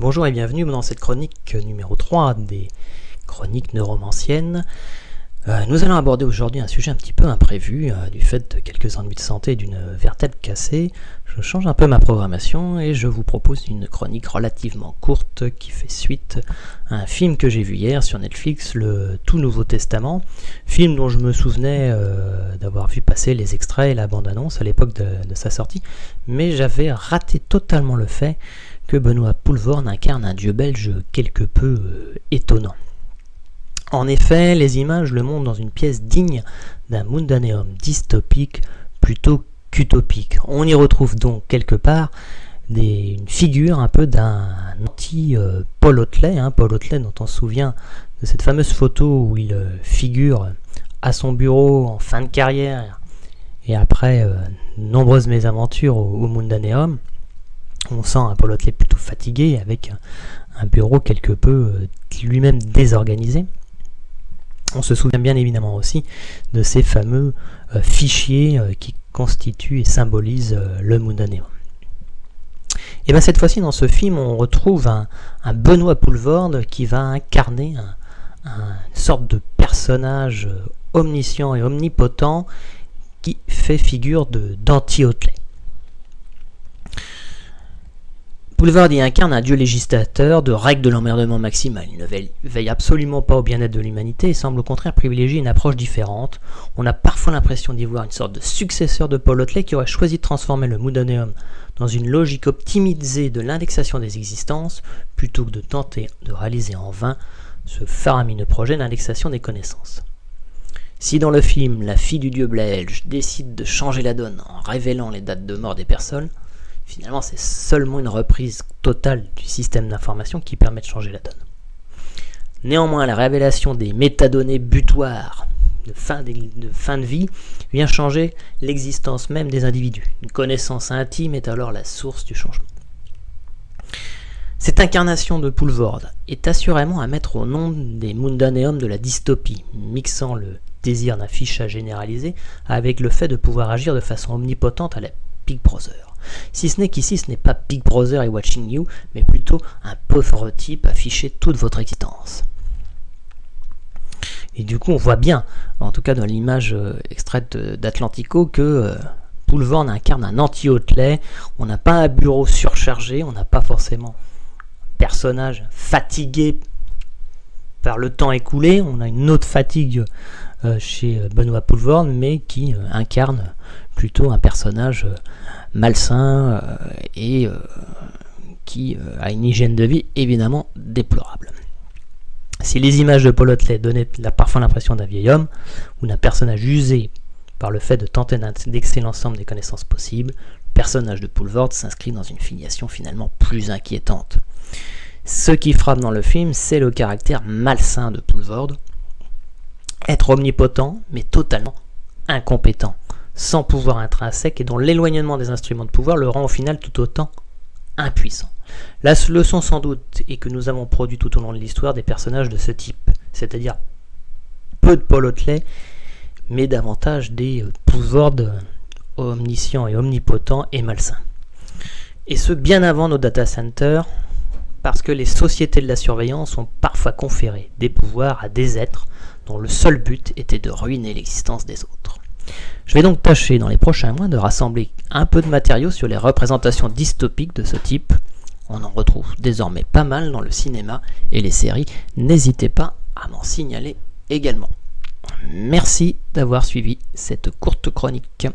Bonjour et bienvenue dans cette chronique numéro 3 des chroniques neuromanciennes. Nous allons aborder aujourd'hui un sujet un petit peu imprévu du fait de quelques ennuis de santé et d'une vertèbre cassée. Je change un peu ma programmation et je vous propose une chronique relativement courte qui fait suite à un film que j'ai vu hier sur Netflix, le Tout Nouveau Testament, film dont je me souvenais d'avoir vu passer les extraits et la bande-annonce à l'époque de sa sortie, mais j'avais raté totalement le fait que Benoît Poelvoorde incarne un dieu belge quelque peu étonnant. En effet, les images le montrent dans une pièce digne d'un mundaneum dystopique plutôt qu'utopique. On y retrouve donc quelque part une figure un peu d'un anti-Paul Otlet, Paul Otlet dont on se souvient de cette fameuse photo où il figure à son bureau en fin de carrière et après nombreuses mésaventures au mundaneum. On sent un Paul Otlet plutôt fatigué, avec un bureau quelque peu lui-même désorganisé. On se souvient bien évidemment aussi de ces fameux fichiers qui constituent et symbolisent le mundaneum. Et bien cette fois-ci dans ce film, on retrouve un Benoît Poelvoorde qui va incarner une sorte de personnage omniscient et omnipotent qui fait figure d'anti-Otlet. Poelvoorde y incarne un dieu législateur de règles de l'emmerdement maximal. Il ne veille absolument pas au bien-être de l'humanité et semble au contraire privilégier une approche différente. On a parfois l'impression d'y voir une sorte de successeur de Paul Otlet qui aurait choisi de transformer le mundaneum dans une logique optimisée de l'indexation des existences plutôt que de tenter de réaliser en vain ce faramineux projet d'indexation des connaissances. Si dans le film, la fille du dieu belge décide de changer la donne en révélant les dates de mort des personnes, finalement, c'est seulement une reprise totale du système d'information qui permet de changer la donne. Néanmoins, la révélation des métadonnées butoirs de fin de vie vient changer l'existence même des individus. Une connaissance intime est alors la source du changement. Cette incarnation de Poelvoorde est assurément à mettre au nom des mundaneums de la dystopie, mixant le désir d'un fichage généralisé avec le fait de pouvoir agir de façon omnipotente à la Big Brother. Si ce n'est qu'ici, ce n'est pas Big Brother et Watching You, mais plutôt un pauvre type affiché toute votre existence. Et du coup, on voit bien, en tout cas dans l'image extraite d'Atlantico, que Poelvoorde incarne un anti-Otlet. On n'a pas un bureau surchargé, on n'a pas forcément un personnage fatigué par le temps écoulé. On a une autre fatigue chez Benoît Poelvoorde, mais qui incarne plutôt un personnage malsain et qui a une hygiène de vie évidemment déplorable. Si les images de Paul Otlet donnaient parfois l'impression d'un vieil homme ou d'un personnage usé par le fait de tenter d'indexer l'ensemble des connaissances possibles, le personnage de Poelvoorde s'inscrit dans une filiation finalement plus inquiétante. Ce qui frappe dans le film, c'est le caractère malsain de Poelvoorde. Être omnipotent, mais totalement incompétent, sans pouvoir intrinsèque et dont l'éloignement des instruments de pouvoir le rend au final tout autant impuissant. La leçon sans doute est que nous avons produit tout au long de l'histoire des personnages de ce type, c'est-à-dire peu de Paul Otlet, mais davantage des Poelvoorde omniscients et omnipotents et malsains. Et ce bien avant nos data centers, parce que les sociétés de la surveillance ont parfois conféré des pouvoirs à des êtres dont le seul but était de ruiner l'existence des autres. Je vais donc tâcher dans les prochains mois de rassembler un peu de matériaux sur les représentations dystopiques de ce type. On en retrouve désormais pas mal dans le cinéma et les séries. N'hésitez pas à m'en signaler également. Merci d'avoir suivi cette courte chronique.